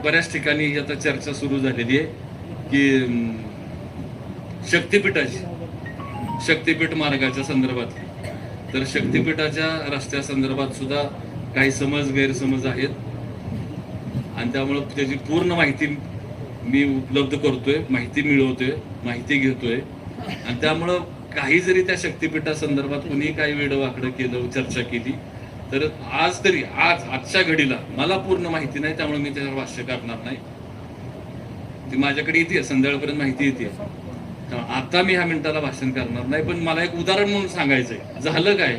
बऱ्याच ठिकाणी आता चर्चा सुरू झालेली आहे की शक्तिपीठ मार्गाच्या संदर्भात, तर शक्तिपीठाच्या रस्त्या संदर्भात सुद्धा काही गैरसमज आहेत आणि त्यामुळं त्याची पूर्ण माहिती मी उपलब्ध करतोय, माहिती मिळवतोय, माहिती घेतोय आणि त्यामुळं काही जरी त्या शक्तिपीठासंदर्भात कुणी काही वेडवाकडं केलं, चर्चा केली, तर आजच्या घडीला मला पूर्ण माहिती नाही, त्यामुळे मी त्याच्यावर भाष्य करणार नाही. ती माझ्याकडे येते, संध्याकाळपर्यंत माहिती येते. आता मी ह्या मिनिटाला भाषण करणार नाही. पण मला एक उदाहरण म्हणून सांगायचंय. झालं काय,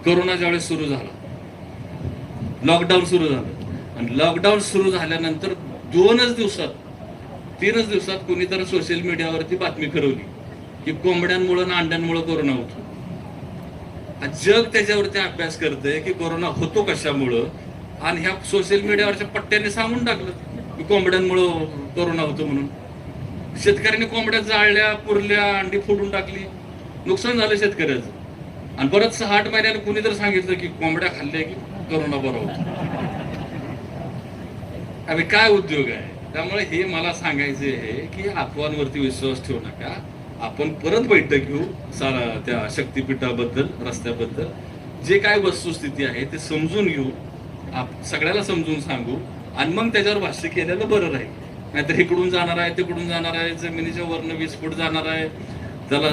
कोरोना ज्यावेळेस सुरू झाला, लॉकडाऊन सुरू झालं आणि लॉकडाऊन सुरू झाल्यानंतर 3 दिवसात कोणीतरी सोशल मीडियावरती बातमी फिरवली की कोंबड्यांमुळे आणि अंड्यांमुळे कोरोना होतो. जग त्याच्यावरती अभ्यास करतंय की कोरोना होतो कशामुळं आणि ह्या सोशल मीडियावरच्या पट्ट्याने सांगून टाकलं की कोंबड्यांमुळं कोरोना होतो म्हणून. शेतकऱ्यांनी कोंबड्या जाळल्या, पुरल्या, अंडी फोडून टाकली, नुकसान झालं शेतकऱ्याचं. आणि परत 6-8 महिन्याने कुणी तर सांगितलं की कोंबड्या खाल्ल्या की कोरोना बरा होतो. अरे काय उद्योग आहे. त्यामुळे हे मला सांगायचे आहे की अफवांवरती विश्वास ठेवू नका. आपण परत बैठक घेऊ त्या शक्तिपीठाबद्दल, रस्त्याबद्दल जे काय वस्तुस्थिती आहे ते समजून घेऊ, सगळ्याला समजून सांगू आणि मग त्याच्यावर भाष्य केलेलं बरं राहील. नाहीतर इकडून जाणार आहे, तिकडून जाणार आहे, जमिनीच्या वरनं 20 फूट जाणार आहे, त्याला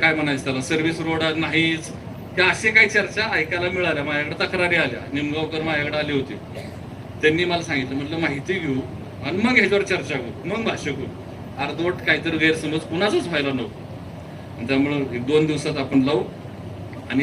काय म्हणायचं, त्याला सर्व्हिस रोड नाहीच, त्या असे काही चर्चा ऐकायला मिळाल्या. माझ्याकडे तक्रारी आल्या, निमगावकर माझ्याकडे आले होते, त्यांनी मला सांगितलं, म्हटलं माहिती घेऊ आणि मग ह्याच्यावर चर्चा करू, मग भाष्य करू. अर्धवट काहीतरी गैरसमज कुणाचाच व्हायला नको. त्यामुळं 1-2 दिवसात आपण लावू.